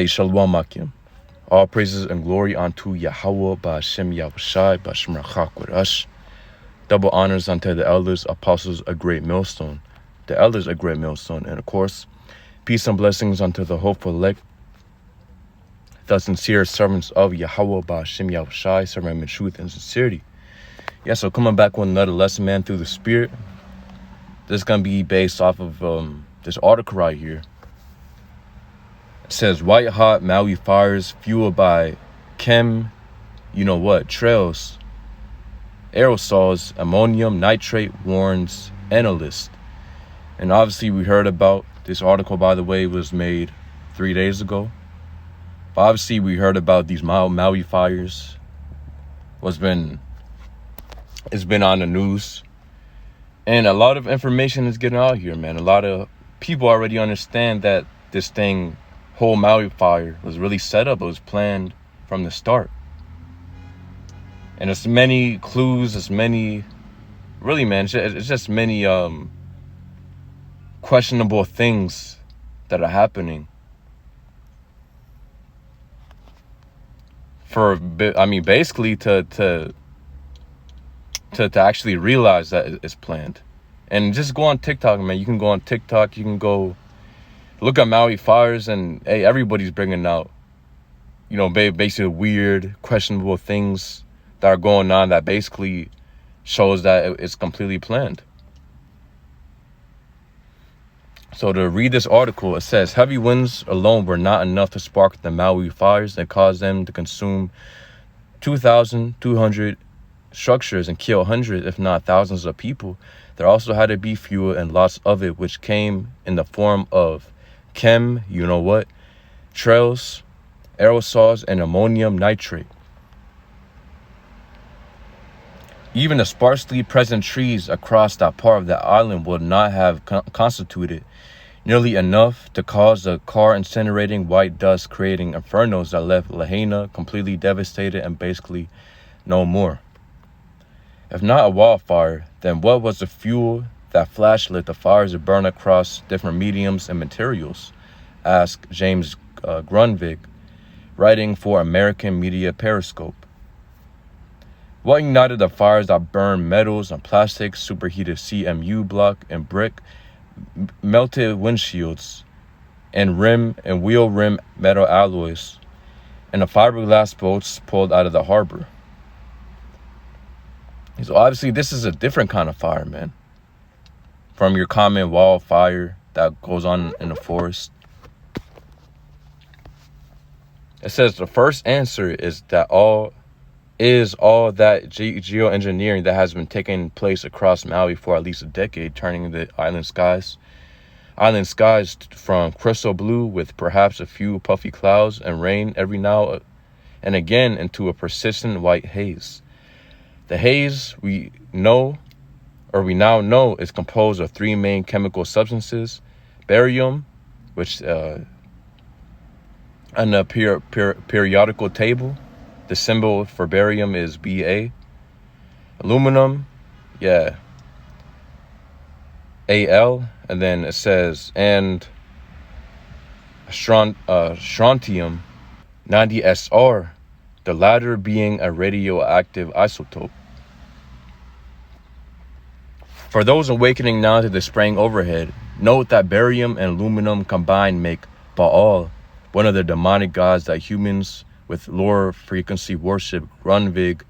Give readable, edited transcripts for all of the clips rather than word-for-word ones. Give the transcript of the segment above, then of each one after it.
Shalom Akim. All praises and glory unto Yahweh, Ba'ashem Yahushai, Ba'ashem Rachak with us. Double honors unto the elders, apostles, a great millstone. The elders, a great millstone. And of course, peace and blessings unto the hopeful elect, the sincere servants of Yahweh, Ba'ashem Yahushai, serving him in truth and sincerity. Yeah, so coming back with another lesson, man, through the Spirit. This is going to be based off of this article right here. It says, white hot Maui fires fueled by trails, aerosols, ammonium nitrate warns analyst. And obviously we heard about this article, by the way, was made 3 days ago. But obviously we heard about these Maui fires. It's been on the news. And a lot of information is getting out here, man. A lot of people already understand that this whole Maui fire was really set up. It was planned from the start. And there's many clues, it's many questionable things that are happening. Basically to actually realize that it's planned. And just go on TikTok, man. You can go on TikTok, you can go look at Maui fires, and hey, everybody's bringing out, basically weird, questionable things that are going on that basically shows that it's completely planned. So to read this article, it says, heavy winds alone were not enough to spark the Maui fires and cause them to consume 2,200 structures and kill hundreds, if not thousands of people. There also had to be fuel and lots of it, which came in the form of trails, aerosols, and ammonium nitrate. Even the sparsely present trees across that part of the island would not have constituted nearly enough to cause the car incinerating white dust, creating infernos that left Lahaina completely devastated and basically no more. If not a wildfire, then what was the fuel that flashlit the fires to burn across different mediums and materials? Asked James Grunvig, writing for American Media Periscope. What ignited the fires that burned metals and plastics, superheated CMU block and brick, melted windshields, and wheel rim metal alloys, and the fiberglass boats pulled out of the harbor? So obviously this is a different kind of fire, man, from your common wildfire that goes on in the forest. It says the first answer is all that geoengineering that has been taking place across Maui for at least a decade, turning the island skies from crystal blue with perhaps a few puffy clouds and rain every now and again into a persistent white haze. The haze we now know is composed of three main chemical substances: barium, which on the periodical table, the symbol for barium is Ba. Aluminum, Al, and then it says, and strontium 90 Sr, the latter being a radioactive isotope. For those awakening now to the spraying overhead, note that barium and aluminum combined make Baal, one of the demonic gods that humans with lower frequency worship. Grunvig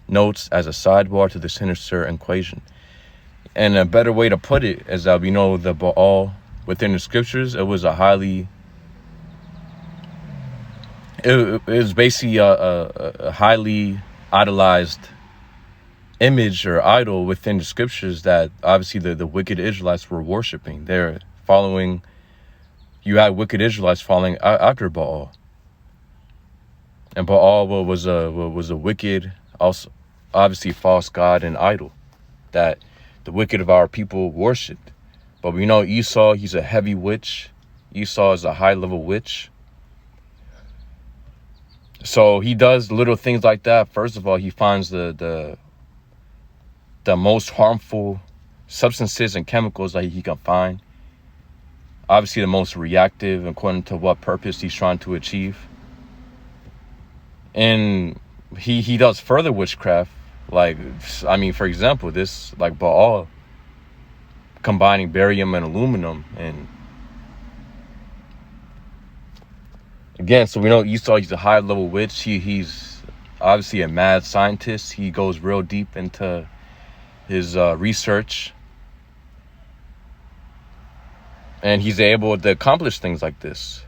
notes as a sidebar to the sinister equation. And a better way to put it is that the Baal within the scriptures, it was basically a highly idolized image or idol within the scriptures that obviously the wicked Israelites were worshiping. They're following. You had wicked Israelites following after Baal. And Baal was a wicked, also obviously false god and idol that the wicked of our people worshipped. But we know Esau, he's a heavy witch. Esau is a high-level witch. So he does little things like that. First of all, he finds the most harmful substances and chemicals that he can find. obviously the most reactive according to what purpose he's trying to achieve. And he does further witchcraft, like, I mean, for example, this, like, Baal combining barium and aluminum. And again, so we know Esau, he's a high level witch. He's obviously a mad scientist. He goes real deep into his research, and he's able to accomplish things like this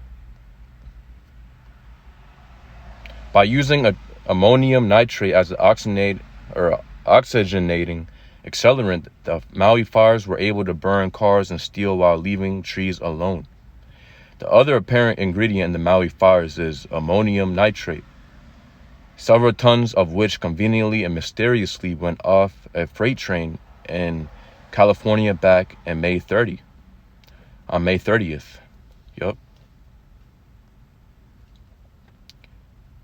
by using ammonium nitrate as an oxygenating accelerant. The Maui fires were able to burn cars and steel while leaving trees alone. The other apparent ingredient in the Maui fires is ammonium nitrate, several tons of which conveniently and mysteriously went off a freight train in California back in May 30th. On May 30th. Yup.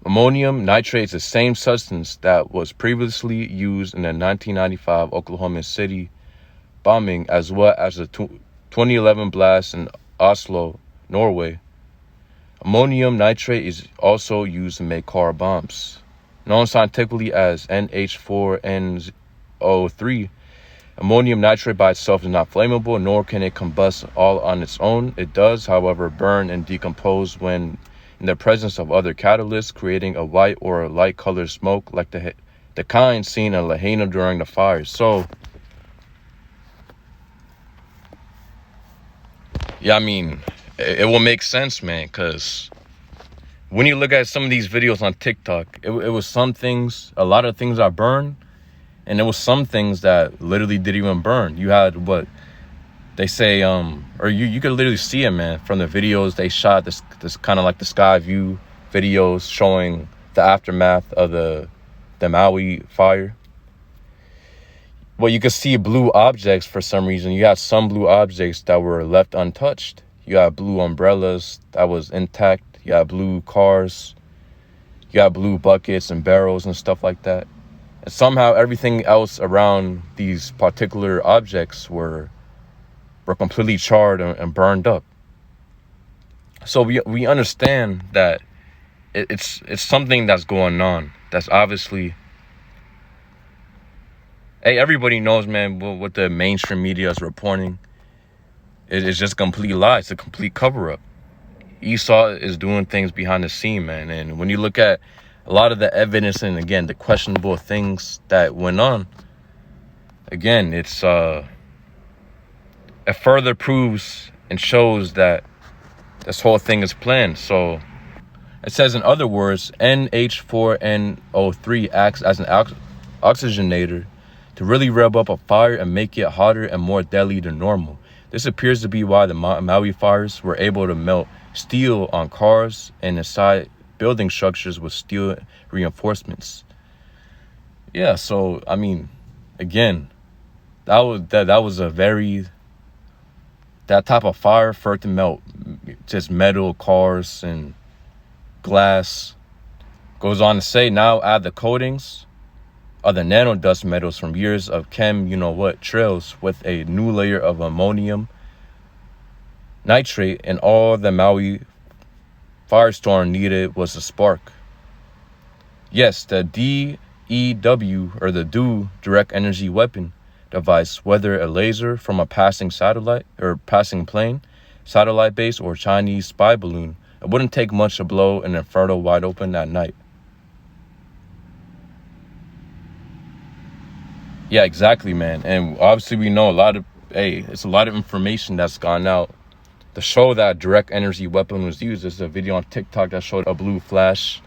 Ammonium nitrate is the same substance that was previously used in the 1995 Oklahoma City bombing, as well as the 2011 blast in Oslo, Norway. Ammonium nitrate is also used to make car bombs. Known scientifically as NH4NO3, ammonium nitrate by itself is not flammable, nor can it combust all on its own. It does, however, burn and decompose when in the presence of other catalysts, creating a white or a light colored smoke like the kind seen in Lahaina during the fires. So, yeah, I mean, it will make sense, man, because when you look at some of these videos on TikTok, it was some things, a lot of things that burn, and there was some things that literally didn't even burn. You had what they say, or you could literally see it, man, from the videos they shot. This kind of like the sky view videos showing the aftermath of the Maui fire. Well, you could see blue objects for some reason. You had some blue objects that were left untouched. You had blue umbrellas that was intact. You had blue cars. You had blue buckets and barrels and stuff like that. And somehow everything else around these particular objects were completely charred and burned up. So we understand that it's something that's going on. That's obviously, hey, everybody knows, man, what the mainstream media is reporting. It's just a complete lie. It's a complete cover-up. Esau is doing things behind the scene, man. And when you look at a lot of the evidence and, again, the questionable things that went on, again, it further proves and shows that this whole thing is planned. So it says, in other words, NH4NO3 acts as an oxygenator to really rev up a fire and make it hotter and more deadly than normal. This appears to be why the Maui fires were able to melt steel on cars and inside building structures with steel reinforcements. Yeah, so I mean, again, that was a very, that type of fire for it to melt just metal, cars, and glass. Goes on to say, now add the coatings of the nanodust metals from years of trails with a new layer of ammonium nitrate, and all the Maui firestorm needed was a spark. Yes, the DEW, or the DEW direct energy weapon device, whether a laser from a passing satellite or passing plane, satellite base, or Chinese spy balloon, it wouldn't take much to blow an inferno wide open at night. Yeah, exactly, man. And obviously we know it's a lot of information that's gone out to show that direct energy weapon was used. There's a video on TikTok that showed a blue flash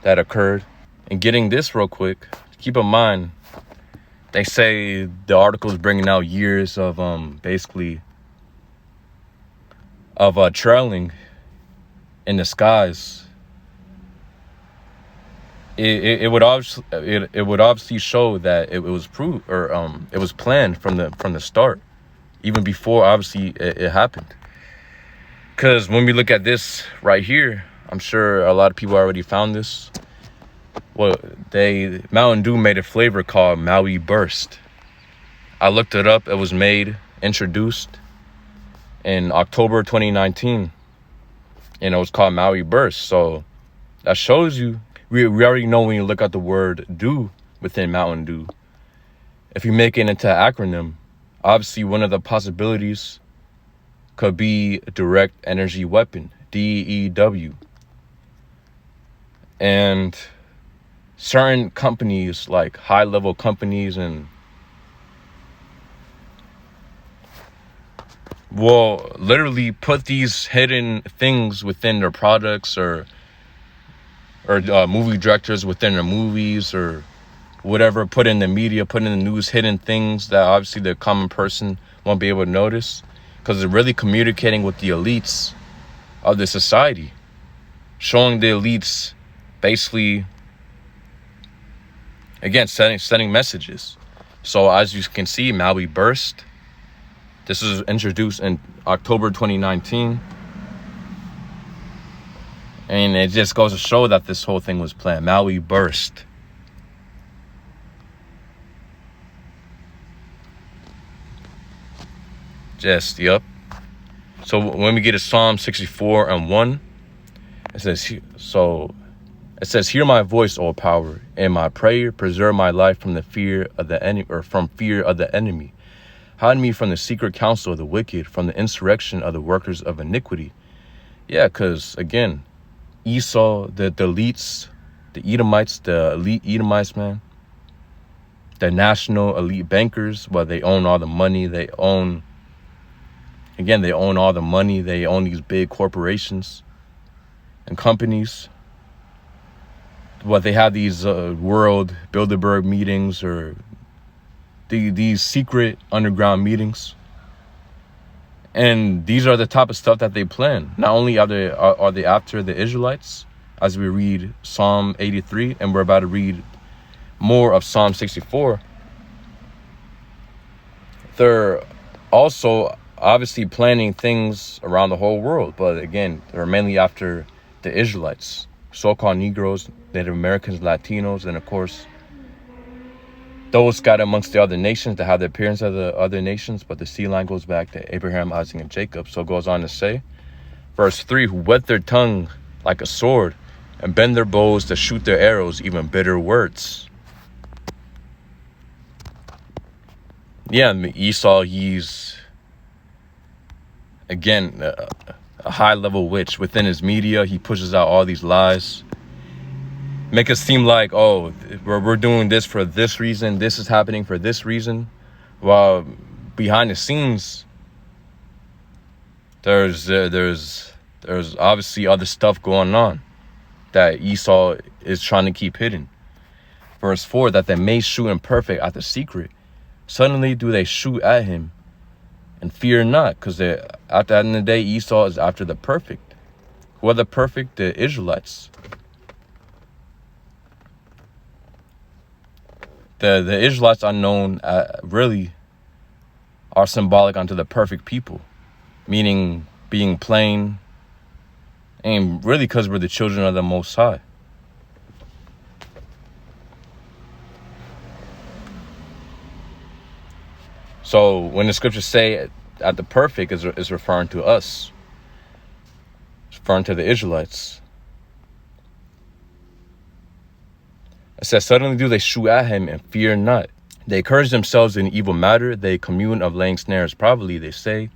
that occurred. And getting this real quick, keep in mind, they say the article is bringing out years of trailing in the skies. It would obviously show that it was proved, or it was planned from the start, even before obviously it happened. Because when we look at this right here, I'm sure a lot of people already found this. Well, Mountain Dew made a flavor called Maui Burst. I looked it up. It was introduced in October 2019, and it was called Maui Burst. So that shows you, we already know when you look at the word "do" within Mountain Dew. If you make it into an acronym, obviously one of the possibilities could be direct energy weapon, DEW. And certain companies, like high-level companies, and will literally put these hidden things within their products, or movie directors within their movies, or whatever, put in the media, put in the news, hidden things that obviously the common person won't be able to notice, because they're really communicating with the elites of the society, showing the elites basically, again, sending messages. So as you can see, Maui Burst, this was introduced in October 2019. And it just goes to show that this whole thing was planned. Maui Burst. Just, yep. So when we get to Psalm 64 and 1, it says, "Hear my voice, O power, and my prayer, preserve my life from the fear of the enemy, or from fear of the enemy. Hide me from the secret counsel of the wicked, from the insurrection of the workers of iniquity." Yeah, because again, Esau, the elites, the Edomites, the elite Edomites, man, the national elite bankers, well, they own all the money, they own all the money, they own these big corporations and companies. Well, they have these world Bilderberg meetings, or these secret underground meetings. And these are the type of stuff that they plan. Not only are they after the Israelites, as we read Psalm 83, and we're about to read more of Psalm 64, they're also obviously planning things around the whole world. But again, they're mainly after the Israelites, so-called Negroes, Native Americans, Latinos, and of course, those scattered amongst the other nations that have the appearance of the other nations, but the sea line goes back to Abraham, Isaac, and Jacob. So it goes on to say, verse 3, "Who whet their tongue like a sword, and bend their bows to shoot their arrows, even bitter words." Yeah, Esau, he's, again, a high-level witch. Within his media, he pushes out all these lies. Make it seem like, oh, we're doing this for this reason, this is happening for this reason, while behind the scenes, there's obviously other stuff going on that Esau is trying to keep hidden. Verse 4, "That they may shoot him perfect at the secret. Suddenly do they shoot at him, and fear not," because at the end of the day, Esau is after the perfect. Who are the perfect? The Israelites. The Israelites are known, really, are symbolic unto the perfect people, meaning being plain, and really because we're the children of the Most High. So when the scriptures say at the perfect, is referring to us, it's referring to the Israelites. It says, "Suddenly do they shoot at him, and fear not. They encourage themselves in evil matter. They commune of laying snares privately. They say,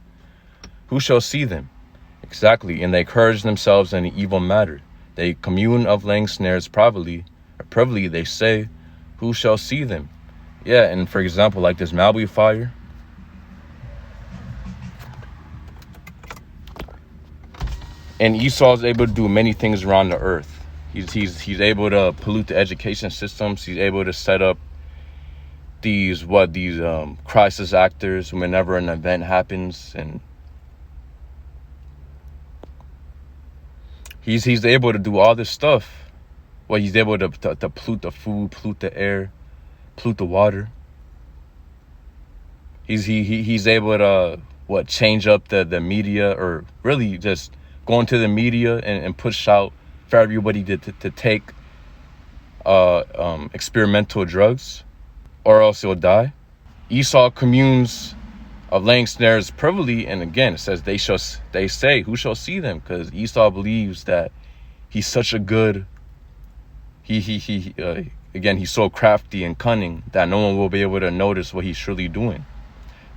who shall see them?" Exactly. And they encourage themselves in evil matter. They commune of laying snares privately. Or privily they say, who shall see them? Yeah, and for example, like this Maui fire. And Esau is able to do many things around the earth. He's able to pollute the education systems. He's able to set up these crisis actors whenever an event happens, and he's able to do all this stuff. Well, he's able to pollute the food, pollute the air, pollute the water. He's able to change up the media, or really just go into the media and push out for everybody to take experimental drugs, or else you'll die. Esau communes of laying snares privily. And again, it says they say, who shall see them? Because Esau believes that he's such a good, again, he's so crafty and cunning that no one will be able to notice what he's truly doing.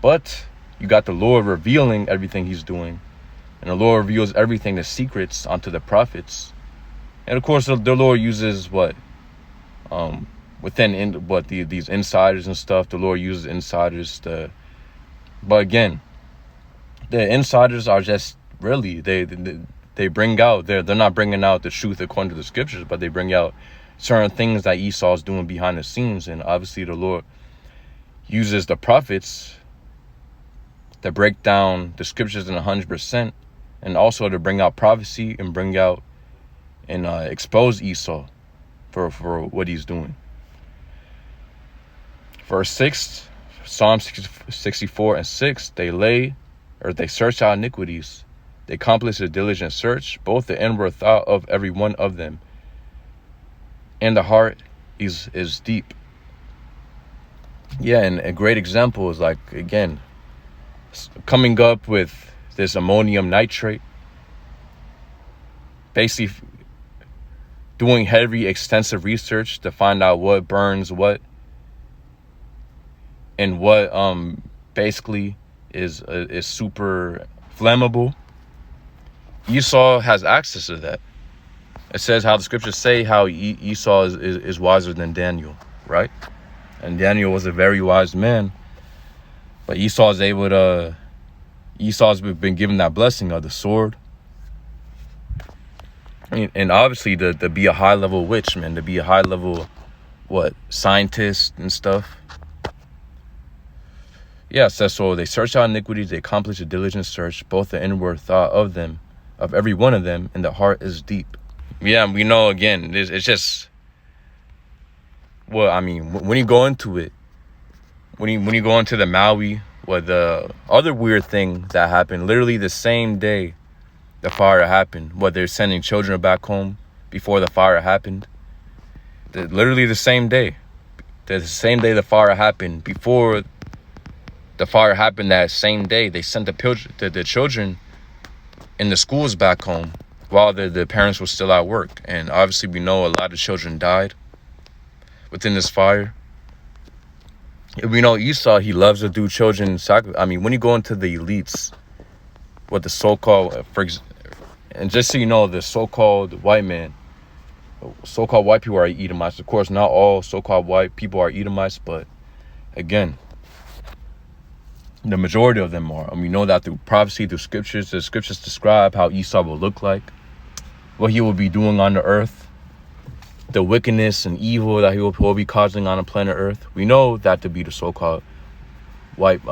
But you got the Lord revealing everything he's doing, and the Lord reveals everything, the secrets, onto the prophets. And of course, the Lord uses these insiders and stuff. The Lord uses insiders to, but again, the insiders are just really, they bring out, they're not bringing out the truth according to the scriptures, but they bring out certain things that Esau's doing behind the scenes. And obviously the Lord uses the prophets to break down the scriptures in 100%, and also to bring out prophecy and bring out and expose Esau for what he's doing. Verse 6, Psalm 64 and 6, they search out iniquities. They accomplish a diligent search, both the inward thought of every one of them, and the heart is deep. Yeah, and a great example is, like, again, coming up with this ammonium nitrate, basically doing heavy, extensive research to find out what burns what, and what basically is super flammable. Esau has access to that. It says how the scriptures say how Esau is wiser than Daniel, right? And Daniel was a very wise man, but Esau's been given that blessing of the sword. And obviously to be a high level witch, man, to be a high level scientist and stuff. Yeah, it says, so they search out iniquities, they accomplish a diligent search, both the inward thought of them, of every one of them, and the heart is deep. Yeah, we know, again, it's just, when you go into it, when you go into the Maui, the other weird thing that happened, literally the same day the fire happened, they're sending children back home before the fire happened. Literally the same day. The same day the fire happened, before the fire happened, that same day, they sent the children in the schools back home while the parents were still at work. And obviously we know a lot of children died within this fire. We know Esau, he loves to do children sacrifice. When you go into the elites, what the so-called, and just so you know, the so-called white people are Edomites. Of course, not all so-called white people are Edomites, but again, the majority of them are. And we know that through prophecy, through scriptures, the scriptures describe how Esau will look like, what he will be doing on the earth, the wickedness and evil that he will be causing on the planet Earth. We know that to be the so-called white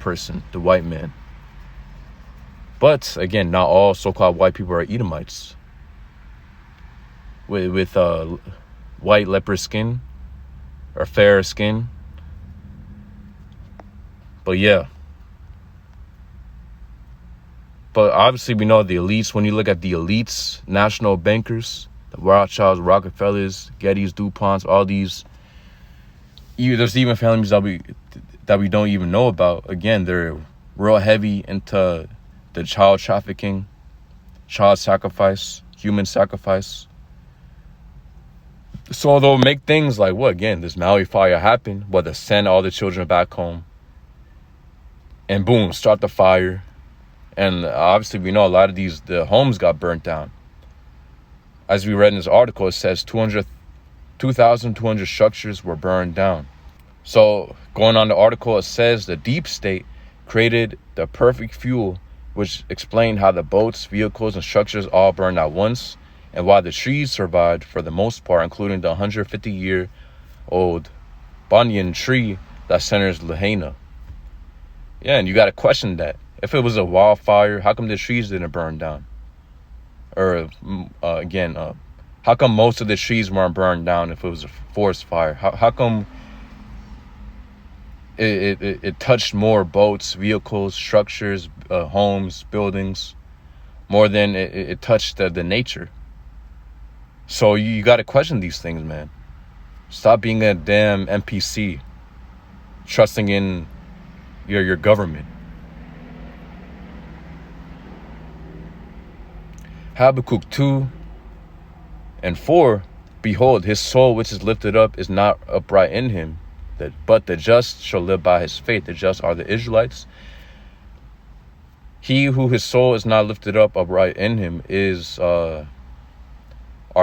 person, the white man. But again, not all so-called white people are Edomites with white leper skin or fair skin. But yeah. But obviously we know the elites. When you look at the elites, national bankers, the Rothschilds, Rockefellers, Gettys, DuPonts, all these, there's even families that we don't even know about. Again, they're real heavy into the child trafficking, child sacrifice, human sacrifice. So they'll make things like, this Maui fire happened, they send all the children back home, and boom, start the fire. And obviously we know a lot of the homes got burnt down. As we read in this article, it says 2,200 structures were burned down. So going on the article, it says the deep state created the perfect fuel, which explained how the boats, vehicles, and structures all burned at once, and why the trees survived for the most part, including the 150-year-old banyan tree that centers Lahaina. Yeah, and you got to question that. If it was a wildfire, how come the trees didn't burn down? Or how come most of the trees weren't burned down if it was a forest fire? How come it touched more boats, vehicles, structures, homes, buildings, more than it touched the nature? So you got to question these things, man. Stop being a damn NPC, trusting in your government. Habakkuk 2:4, behold, his soul which is lifted up is not upright in him, but the just shall live by his faith. The just are the Israelites. He who his soul is not lifted up upright in him are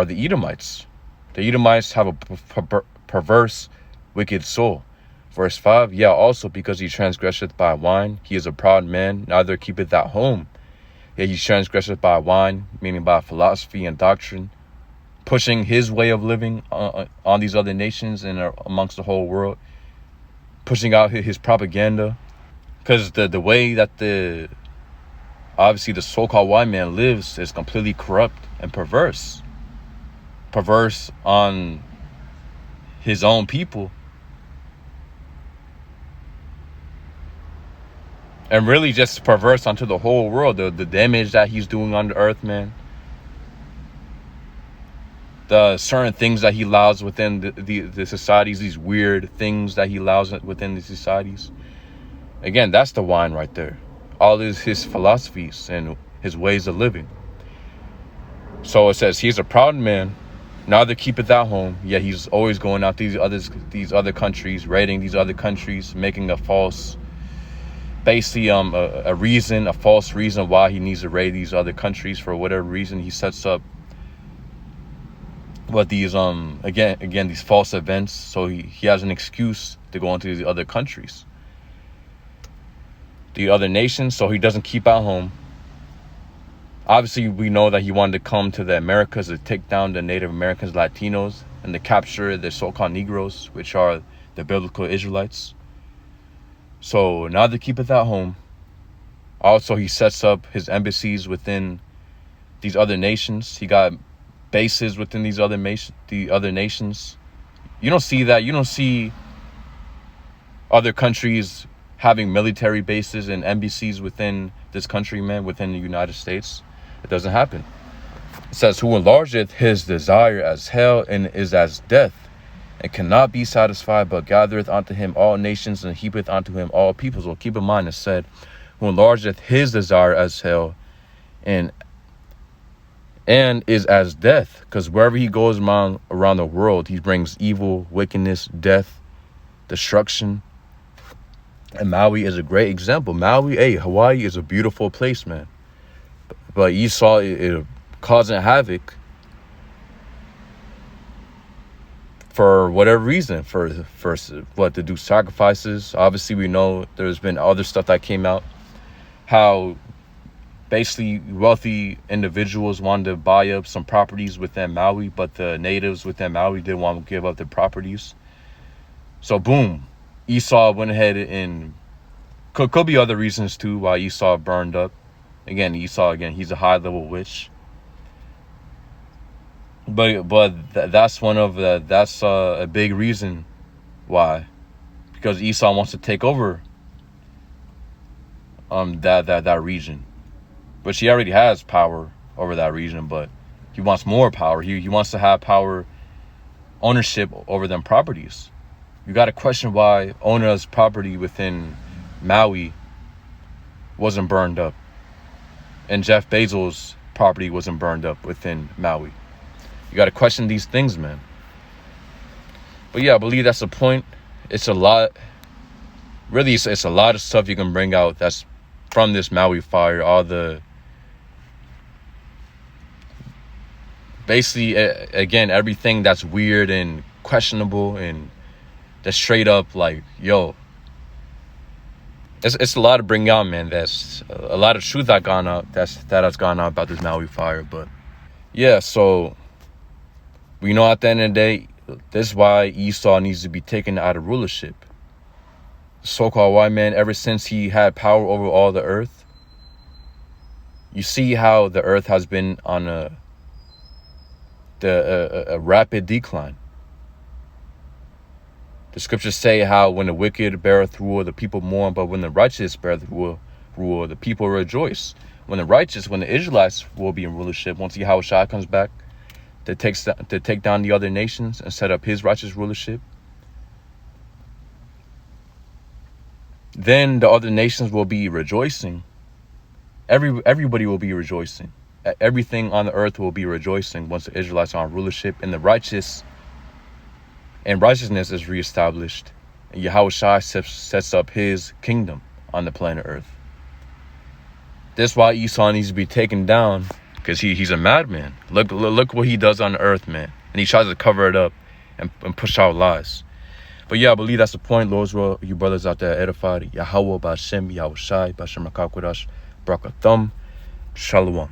the Edomites. The Edomites have a perverse, wicked soul. Verse 5, yeah, also because he transgresseth by wine, he is a proud man, neither keepeth at home. Yet he transgresseth by wine, meaning by philosophy and doctrine, pushing his way of living on these other nations and amongst the whole world, pushing out his propaganda. Because the way that obviously the so-called white man lives is completely corrupt and perverse. Perverse on his own people. And really just perverse onto the whole world. The damage that he's doing on the earth, man. The certain things that he allows within the societies, these weird things that he allows within the societies. Again, that's the wine right there. All his philosophies and his ways of living. So it says, he's a proud man, neither keepeth at home, yet he's always going out these other countries, raiding these other countries, making a false, basically a false reason why he needs to raid these other countries. For whatever reason, he sets up these again these false events, so he has an excuse to go into these other countries, the other nations, so he doesn't keep at home. Obviously, we know that he wanted to come to the Americas to take down the Native Americans, Latinos, and to capture the so-called Negroes, which are the biblical Israelites. So neither keepeth at home. Also, he sets up his embassies within these other nations. He got bases within the other nations. You don't see that. You don't see other countries having military bases and embassies within this country, man, within the United States. It doesn't happen. It says, who enlargeth his desire as hell and is as death, and cannot be satisfied, but gathereth unto him all nations and heapeth unto him all peoples. Well, keep in mind, it said, who enlargeth his desire as hell and is as death, because wherever he goes around the world, he brings evil, wickedness, death, destruction. And Maui is a great example. Hawaii is a beautiful place, man. But Esau it causing havoc for whatever reason, for what, to do sacrifices. Obviously, we know there's been other stuff that came out, how basically wealthy individuals wanted to buy up some properties within Maui, but the natives within Maui didn't want to give up their properties. So boom, Esau went ahead and could be other reasons too why Esau burned up. Esau, he's a high-level witch. But that's one of that's a big reason why, because Esau wants to take over that region, which he already has power over that region, but he wants more power. He wants to have power, ownership over them properties. You got to question why Ona's property within Maui wasn't burned up, and Jeff Bezos' property wasn't burned up within Maui. You got to question these things, man. But yeah, I believe that's the point. It's a lot. Really, it's a lot of stuff you can bring out that's from this Maui fire. All the, basically, again, everything that's weird and questionable and that's straight up like, yo, it's a lot to bring out, man. That's a lot of truth that has gone out about this Maui fire. But yeah, so we know at the end of the day, this is why Esau needs to be taken out of rulership. The so-called white man, ever since he had power over all the earth, you see how the earth has been on a rapid decline. The scriptures say how when the wicked beareth rule, the people mourn, but when the righteous beareth rule, the people rejoice. When the Israelites will be in rulership, once Yahushua comes back to take down the other nations and set up his righteous rulership, then the other nations will be rejoicing. Everybody will be rejoicing. everything on the earth will be rejoicing once the Israelites are on rulership, and righteousness is reestablished. And Yahweh Shai sets up his kingdom on the planet Earth. That's why Esau needs to be taken down, because he's a madman. Look what he does on the earth, man. And he tries to cover it up and push out lies. But yeah, I believe that's the point. Lord's will, you brothers out there edified. Yahweh B'Hashem, Yahweh Shai, B'Hashem Rakakwadash, Brakathum, Shalom.